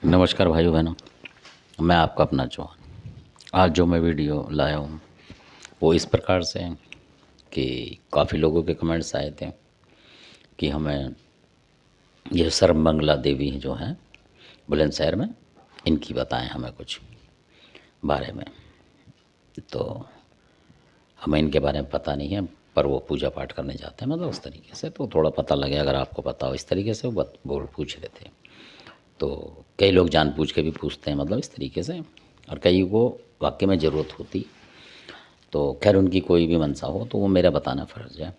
नमस्कार भाइयों बहनों। मैं आपका अपना चौहान। आज जो मैं वीडियो लाया हूँ वो इस प्रकार से है कि काफ़ी लोगों के कमेंट्स आए थे कि हमें ये सर्वमंगला देवी जो हैं बुलंदशहर में, इनकी बताएं हमें कुछ बारे में। तो हमें इनके बारे में पता नहीं है, पर वो पूजा पाठ करने जाते हैं, मतलब उस तरीके से तो थोड़ा पता लगे अगर आपको पता हो। इस तरीके से वो बोल पूछ रहे थे। तो कई लोग जानबूझ के भी पूछते हैं, मतलब इस तरीके से, और कई को वाकई में ज़रूरत होती। तो खैर उनकी कोई भी मंशा हो तो वो मेरा बताना फ़र्ज़ है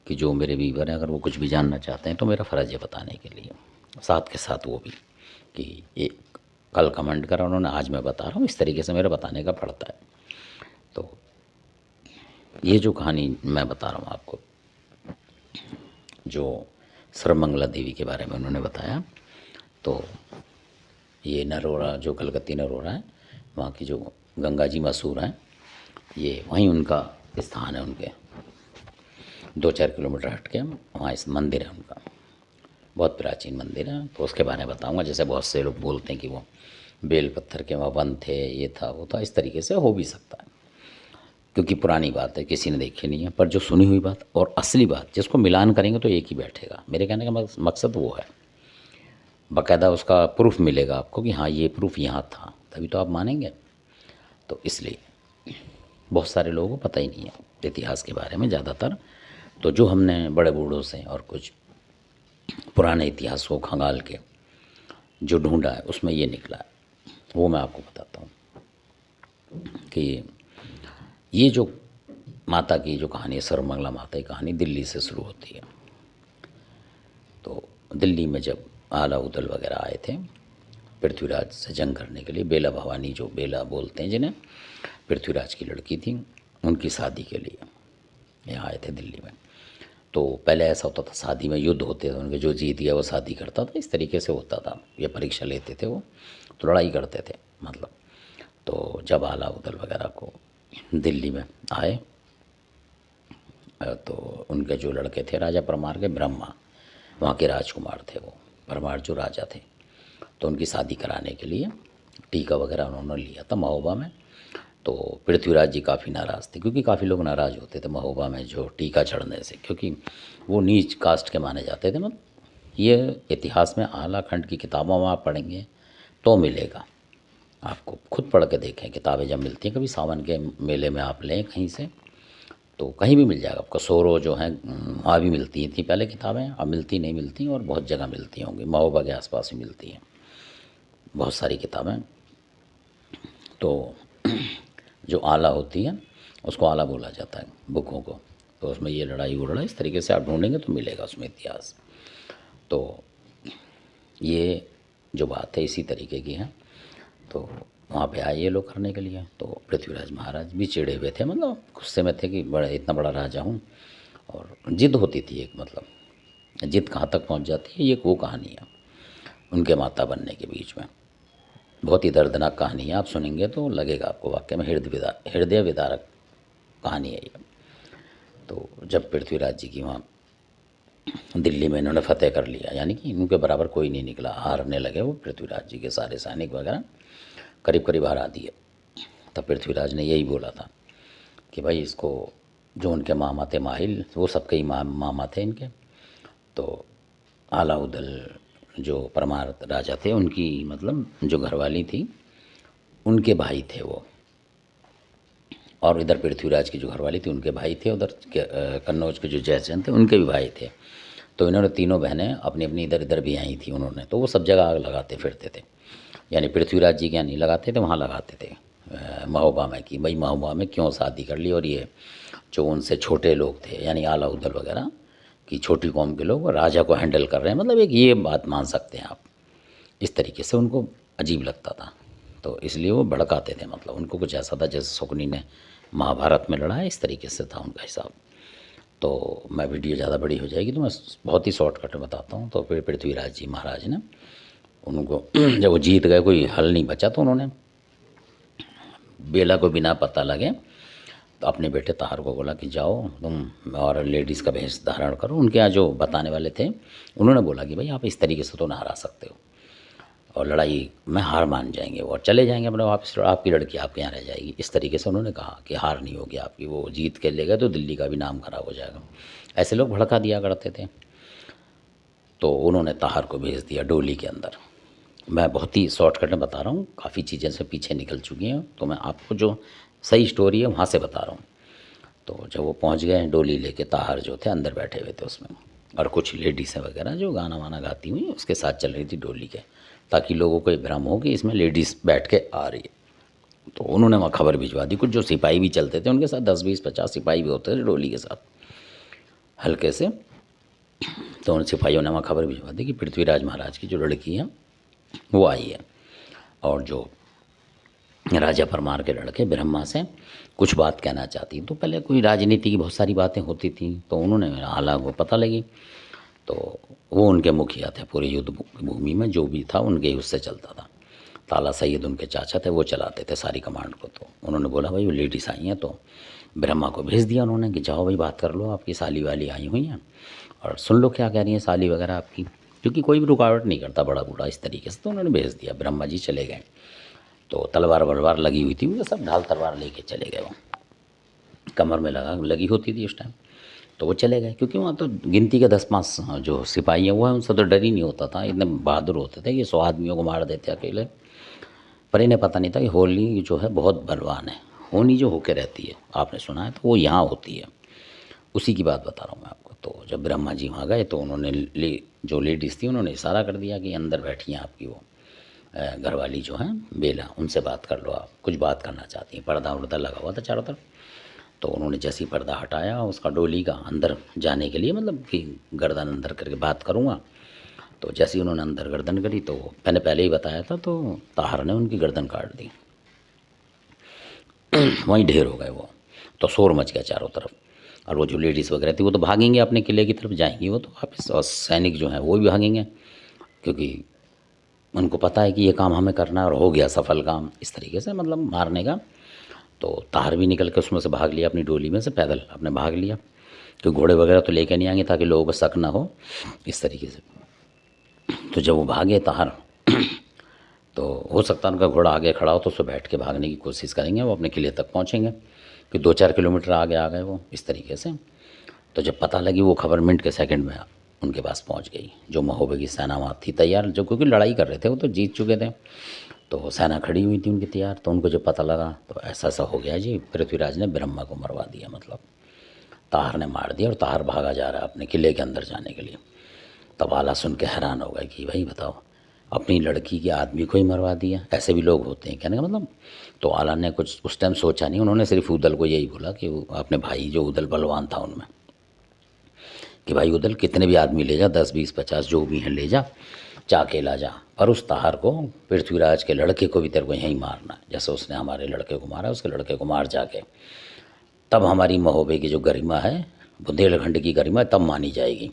कि जो मेरे व्यूवर हैं अगर वो कुछ भी जानना चाहते हैं तो मेरा फ़र्ज़ है बताने के लिए। साथ के साथ वो भी कि ये कल कमेंट करा उन्होंने, आज मैं बता रहा हूँ, इस तरीके से मेरा बताने का पड़ता है। तो ये जो कहानी मैं बता रहा हूँ आपको, जो सर्वमंगला देवी के बारे में उन्होंने बताया, तो ये नरोरा, जो कलकत्ती नरोरा है, वहाँ की जो गंगा जी मशहूर हैं, ये वहीं उनका स्थान है। उनके 2-4 किलोमीटर हट के वहाँ इस मंदिर है उनका, बहुत प्राचीन मंदिर है। तो उसके बारे में बताऊंगा। जैसे बहुत से लोग बोलते हैं कि वो बेल पत्थर के वहाँ वन थे, ये था वो था, इस तरीके से हो भी सकता है क्योंकि पुरानी बात है, किसी ने देखी नहीं है। पर जो सुनी हुई बात और असली बात, जिसको मिलान करेंगे तो एक ही बैठेगा। मेरे कहने का मकसद वो है, बाकायदा उसका प्रूफ मिलेगा आपको कि हाँ ये प्रूफ यहाँ था, तभी तो आप मानेंगे। तो इसलिए बहुत सारे लोगों को पता ही नहीं है इतिहास के बारे में ज़्यादातर। तो जो हमने बड़े बूढ़ों से और कुछ पुराने इतिहास को खंगाल के जो ढूंढा है उसमें ये निकला है, वो मैं आपको बताता हूँ कि ये जो माता की जो कहानी है, सर्वमंगला माता की कहानी दिल्ली से शुरू होती है। तो दिल्ली में जब आला उदल वगैरह आए थे पृथ्वीराज से जंग करने के लिए, बेला भवानी, जो बेला बोलते हैं जिन्हें, पृथ्वीराज की लड़की थी, उनकी शादी के लिए यहाँ आए थे दिल्ली में। तो पहले ऐसा होता था, शादी में युद्ध होते थे उनके, जो जीत गया वो शादी करता था, इस तरीके से होता था। ये परीक्षा लेते थे वो, तो लड़ाई करते थे मतलब। तो जब आला उदल वगैरह को दिल्ली में आए तो उनके जो लड़के थे राजा परमार के, ब्रह्मा वहाँ के राजकुमार थे, वो परमार जो राजा थे, तो उनकी शादी कराने के लिए टीका वगैरह उन्होंने लिया था महोबा में। तो पृथ्वीराज जी काफ़ी नाराज़ थे, क्योंकि काफ़ी लोग नाराज़ होते थे महोबा में जो टीका चढ़ने से, क्योंकि वो नीच कास्ट के माने जाते थे। मतलब ये इतिहास में आला खंड की किताबों में आप पढ़ेंगे तो मिलेगा आपको, खुद पढ़ के देखें किताबें जब मिलती हैं, कभी सावन के मेले में आप लें कहीं से, तो कहीं भी मिल जाएगा आपको। सोरो जो है वहाँ भी मिलती थी पहले किताबें, अब मिलती नहीं मिलती, और बहुत जगह मिलती होंगी, महोबा के आसपास भी मिलती हैं बहुत सारी किताबें। तो जो आला होती है उसको आला बोला जाता है बुकों को। तो उसमें ये लड़ाई वो लड़ाई, इस तरीके से आप ढूंढेंगे तो मिलेगा उसमें इतिहास। तो ये जो बात है इसी तरीके की है। तो वहाँ पे आए ये लोग करने के लिए, तो पृथ्वीराज महाराज भी चिढ़े हुए थे, मतलब गुस्से में थे कि बड़ा इतना बड़ा राजा हूँ। और जिद होती थी एक, मतलब जिद कहाँ तक पहुँच जाती है, ये वो कहानी है उनके माता बनने के बीच में। बहुत ही दर्दनाक कहानी है, आप सुनेंगे तो लगेगा आपको वाकई में हृदय विदारक कहानी है ये। तो जब पृथ्वीराज जी की वहाँ दिल्ली में इन्होंने फतेह कर लिया, यानी कि इनके बराबर कोई नहीं निकला, हारने लगे वो पृथ्वीराज जी के सारे सैनिक वगैरह, करीब करीब हरा दिए। तब पृथ्वीराज ने यही बोला था कि भाई इसको, जो उनके मामा थे माहिल, वो सबके ही मामा थे इनके, तो आलाउदल जो परमार राजा थे उनकी, मतलब जो घरवाली थी उनके भाई थे वो, और इधर पृथ्वीराज की जो घरवाली थी उनके भाई थे, उधर कन्नौज के जो जयचंद थे उनके भी भाई थे। तो इन्होंने तीनों बहनें अपनी अपनी इधर इधर भी आई थी उन्होंने, तो वो सब जगह आग लगाते फिरते थे। यानी पृथ्वीराज जी के यहाँ नहीं लगाते थे, वहाँ लगाते थे महोबा में, कि भाई महोबा में क्यों शादी कर ली। और ये जो उनसे छोटे लोग थे, यानी आला उदल वगैरह की छोटी कौम के लोग राजा को हैंडल कर रहे हैं, मतलब एक ये बात मान सकते हैं आप। इस तरीके से उनको अजीब लगता था, तो इसलिए वो भड़काते थे। मतलब उनको कुछ ऐसा था जैसे शकुनी ने महाभारत में लड़ा है, इस तरीके से था उनका हिसाब। तो मैं वीडियो ज़्यादा बड़ी हो जाएगी तो मैं बहुत ही शॉर्टकट में बताता हूँ। तो फिर पृथ्वीराज जी महाराज ने उनको जब वो जीत गए, कोई हल नहीं बचा, तो उन्होंने बेला को बिना पता लगे तो अपने बेटे ताहर को बोला कि जाओ तुम और लेडीज़ का भेष धारण करो। उनके यहाँ जो बताने वाले थे उन्होंने बोला कि भाई आप इस तरीके से तो ना हरा सकते हो, और लड़ाई में हार मान जाएंगे और चले जाएंगे अपने वापस, आपकी लड़की आपके यहाँ रह जाएगी। इस तरीके से उन्होंने कहा कि हार नहीं होगी आपकी, वो जीत के ले गए तो दिल्ली का भी नाम खराब हो जाएगा। ऐसे लोग भड़का दिया करते थे। तो उन्होंने ताहर को भेज दिया डोली के अंदर। मैं बहुत ही शॉर्टकट में बता रहा हूँ, काफ़ी चीज़ें से पीछे निकल चुकी हैं, तो मैं आपको जो सही स्टोरी है वहाँ से बता रहा हूँ। तो जब वो पहुँच गए डोली लेके, ताहर जो थे अंदर बैठे हुए थे उसमें, और कुछ लेडीज़ें वगैरह जो गाना वाना गाती हुई उसके साथ चल रही थी डोली के, ताकि लोगों को ये भ्रम हो कि इसमें लेडीज़ बैठ के आ रही है। तो उन्होंने वहाँ खबर भिजवा दी। कुछ जो सिपाही भी चलते थे उनके साथ, 10-20-50 सिपाही भी होते थे डोली के साथ हल्के से। तो उन सिपाहियों ने वहाँ खबर भिजवा दी कि पृथ्वीराज महाराज की जो लड़की है वो आई है, और जो राजा परमार के लड़के ब्रह्मा से कुछ बात कहना चाहती। तो पहले कोई राजनीति की बहुत सारी बातें होती थी, तो उन्होंने हालांकि वो पता लगी। तो वो उनके मुखिया थे पूरे युद्ध भूमि में, जो भी था उनके उससे चलता था। ताला सैयद उनके चाचा थे, वो चलाते थे सारी कमांड को। तो उन्होंने बोला भाई वो लेडीज़ आई हैं, तो ब्रह्मा को भेज दिया उन्होंने कि जाओ भाई बात कर लो, आपकी साली वाली आई हुई हैं और सुन लो क्या कह रही हैं साली वगैरह आपकी, क्योंकि कोई भी रुकावट नहीं करता बड़ा बूढ़ा इस तरीके से। तो उन्होंने भेज दिया, ब्रह्मा जी चले गए। तो तलवार वलवार लगी हुई थी, वो सब ढाल तलवार लेके चले गए। वो कमर में लगी होती थी उस टाइम। तो वो चले गए, क्योंकि वहाँ तो गिनती के 10-5 जो सिपाही हैं वो है, उनसे तो डर ही नहीं होता था, इतने बहादुर होते थे कि 100 आदमियों को मार देते अकेले। पर इन्हें पता नहीं था कि होली जो है बहुत बलवान है। होनी जो होके रहती है, आपने सुना है, तो वो यहाँ होती है, उसी की बात बता रहा हूँ मैं आपको। तो जब ब्रह्मा जी वहाँ गए तो उन्होंने जो लेडीज़ थी उन्होंने इशारा कर दिया कि अंदर बैठी हैं आपकी वो घरवाली जो है बेला, उनसे बात कर लो, आप कुछ बात करना चाहती हैं। पर्दा वर्दा लगा हुआ था चारों तरफ। तो उन्होंने जैसे ही पर्दा हटाया उसका डोली का अंदर जाने के लिए, मतलब कि गर्दन अंदर करके बात करूँगा, तो जैसे ही उन्होंने अंदर गर्दन करी तो मैंने पहले ही बताया था, तो ताहर ने उनकी गर्दन काट दी। वहीं ढेर हो गए वो। तो शोर मच गया चारों तरफ। और वो जो लेडीज़ वगैरह थी वो तो भागेंगे, अपने किले की तरफ जाएंगी वो तो वापस, और सैनिक जो हैं वो भी भागेंगे, क्योंकि उनको पता है कि ये काम हमें करना है, और हो गया सफल काम इस तरीके से, मतलब मारने का। तो ताहर भी निकल के उसमें से भाग लिया, अपनी डोली में से पैदल अपने भाग लिया, क्योंकि घोड़े वगैरह तो लेके नहीं आएंगे ताकि लोगों को शक ना हो इस तरीके से। तो जब वो भागे ताहर तो हो सकता है उनका घोड़ा आगे खड़ा हो तो उसको बैठ के भागने की कोशिश करेंगे, वो अपने किले तक पहुँचेंगे, कि 2-4 किलोमीटर आगे आ गए वो इस तरीके से। तो जब पता लगी वो खबर मिनट के सेकंड में उनके पास पहुंच गई। जो महोबे की सेना वहाँ थी तैयार, जो क्योंकि लड़ाई कर रहे थे वो तो जीत चुके थे, तो सेना खड़ी हुई थी उनकी तैयार। तो उनको जब पता लगा तो ऐसा ऐसा हो गया जी, पृथ्वीराज ने ब्रह्मा को मरवा दिया, मतलब ताहर ने मार दिया, और ताहर भागा जा रहा है अपने किले के अंदर जाने के लिए। तब आला सुन के हैरान हो गए कि भाई बताओ, अपनी लड़की के आदमी को ही मरवा दिया, ऐसे भी लोग होते हैं, कहने का मतलब। तो आला ने कुछ उस टाइम सोचा नहीं, उन्होंने सिर्फ उदल को यही बोला कि वो अपने भाई जो उदल बलवान था उनमें, कि भाई उदल कितने भी आदमी ले जा, 10-20-50 जो भी हैं ले जा, चाके ला जा, पर उस ताहर को, पृथ्वीराज के लड़के को भी तेरे को यहीं मारना, जैसे उसने हमारे लड़के को मारा, उसके लड़के को मार जाके, तब हमारी महोबे की जो गरिमा है, बुंदेलखंड की गरिमा तब मानी जाएगी।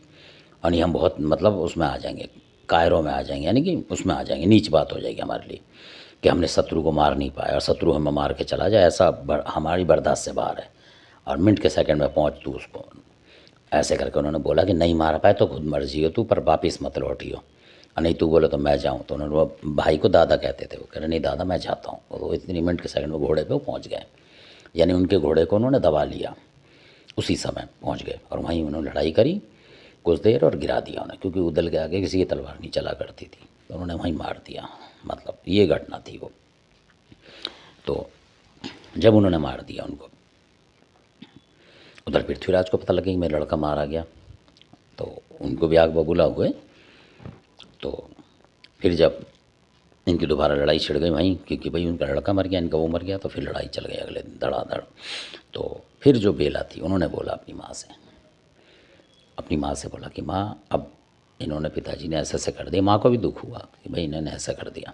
यानी हम बहुत मतलब उसमें आ जाएंगे, कायरों में आ जाएंगे, यानी कि उसमें आ जाएंगे, नीच बात हो जाएगी हमारे लिए कि हमने शत्रु को मार नहीं पाया, और शत्रु हमें मार के चला जाए, ऐसा हमारी बर्दाश्त से बाहर है, और मिनट के सेकंड में पहुँच तू उसको। ऐसे करके उन्होंने बोला कि नहीं मार पाए तो खुद मर्जी हो तू, पर वापिस मत लौटियो, और नहीं तू बोले तो मैं जाऊँ। तो उन्होंने, वो भाई को दादा कहते थे, वो कह रहे नहीं दादा मैं जाता हूँ। और वो इतनी मिनट के सेकंड में घोड़े पे वो पहुँच गए, यानी उनके घोड़े को उन्होंने दबा लिया, उसी समय पहुँच गए, और वहीं उन्होंने लड़ाई करी कुछ देर और गिरा दिया उन्हें, क्योंकि उदल के आगे किसी की तलवार नहीं चला करती थी, तो उन्होंने वहीं मार दिया, मतलब ये घटना थी वो। तो जब उन्होंने मार दिया उनको, उधर पृथ्वीराज को पता लगे कि मेरा लड़का मारा गया, तो उनको भी आग बबूला हुए। तो फिर जब इनकी दोबारा लड़ाई छिड़ गई वहीं, क्योंकि भाई उनका लड़का मर गया, इनका वो मर गया, तो फिर लड़ाई चल गई अगले दिन धड़ाधड़। तो फिर जो बेला थी उन्होंने बोला अपनी माँ से बोला कि माँ अब इन्होंने, पिताजी ने ऐसे ऐसे कर दिया। माँ को भी दुख हुआ कि भाई इन्होंने ऐसा कर दिया,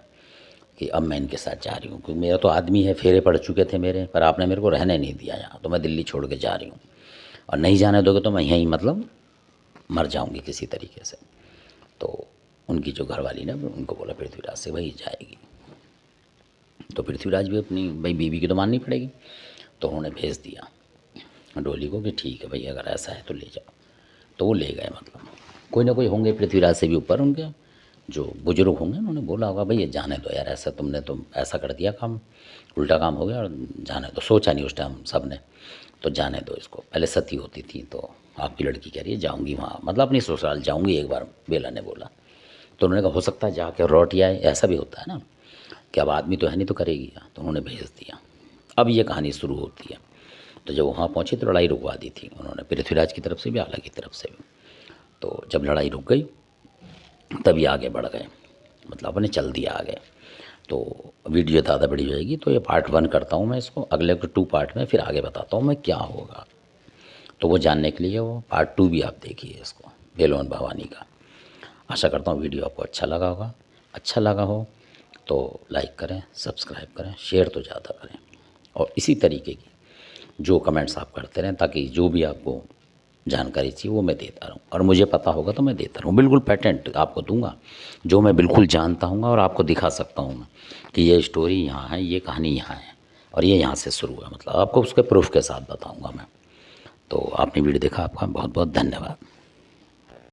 कि अब मैं इनके साथ जा रही हूँ, क्योंकि मेरा तो आदमी है, फेरे पड़ चुके थे मेरे, पर आपने मेरे को रहने नहीं दिया यहाँ, तो मैं दिल्ली छोड़ के जा रही हूँ, और नहीं जाने दोगे तो मैं यहीं मतलब मर जाऊँगी किसी तरीके से। तो उनकी जो घरवाली ने उनको बोला पृथ्वीराज से भाई जाएगी। तो पृथ्वीराज भी अपनी भाई बीवी की तो माननी पड़ेगी, तो उन्होंने भेज दिया डोली को कि ठीक है भाई अगर ऐसा है तो ले जाओ। तो वो ले गए, मतलब कोई ना कोई होंगे पृथ्वीराज से भी ऊपर उनके, जो बुजुर्ग होंगे उन्होंने बोला होगा भाई ये जाने दो यार, ऐसा तुमने तो ऐसा कर दिया काम, उल्टा काम हो गया और जाने दो। सोचा नहीं उस टाइम सब ने, तो जाने दो इसको। पहले सती होती थी तो आपकी लड़की कह रही है जाऊँगी वहाँ, मतलब अपनी ससुराल जाऊँगी एक बार, बेला ने बोला। तो उन्होंने कहा हो सकता है जाके लौट ही आए, ऐसा भी होता है ना कि अब आदमी तो है नहीं तो करेगी, तो उन्होंने भेज दिया। अब ये कहानी शुरू होती है। तो जब वहाँ पहुँची तो लड़ाई रुकवा दी थी उन्होंने, पृथ्वीराज की तरफ से भी आला की तरफ से भी। तो जब लड़ाई रुक गई तभी आगे बढ़ गए, मतलब अपने चल दिया आगे। तो वीडियो ज़्यादा बड़ी हो जाएगी, तो ये पार्ट 1 करता हूँ मैं इसको, अगले को 2 पार्ट में फिर आगे बताता हूँ मैं क्या होगा। तो वो जानने के लिए वो पार्ट 2 भी आप देखिए इसको, बेलोन भवानी का। आशा करता हूँ वीडियो आपको अच्छा लगा होगा। अच्छा लगा हो तो लाइक करें, सब्सक्राइब करें, शेयर तो ज़्यादा करें, और इसी तरीके की जो कमेंट्स आप करते रहें, ताकि जो भी आपको जानकारी चाहिए वो मैं देता रहूँ, और मुझे पता होगा तो मैं देता रहूँ। बिल्कुल पेटेंट आपको दूंगा जो मैं बिल्कुल जानता हूँ, और आपको दिखा सकता हूँ मैं कि ये स्टोरी यहाँ है, ये कहानी यहाँ है, और ये यहाँ से शुरू है, मतलब आपको उसके प्रूफ के साथ बताऊँगा मैं। तो आपने वीडियो देखा, आपका बहुत बहुत धन्यवाद।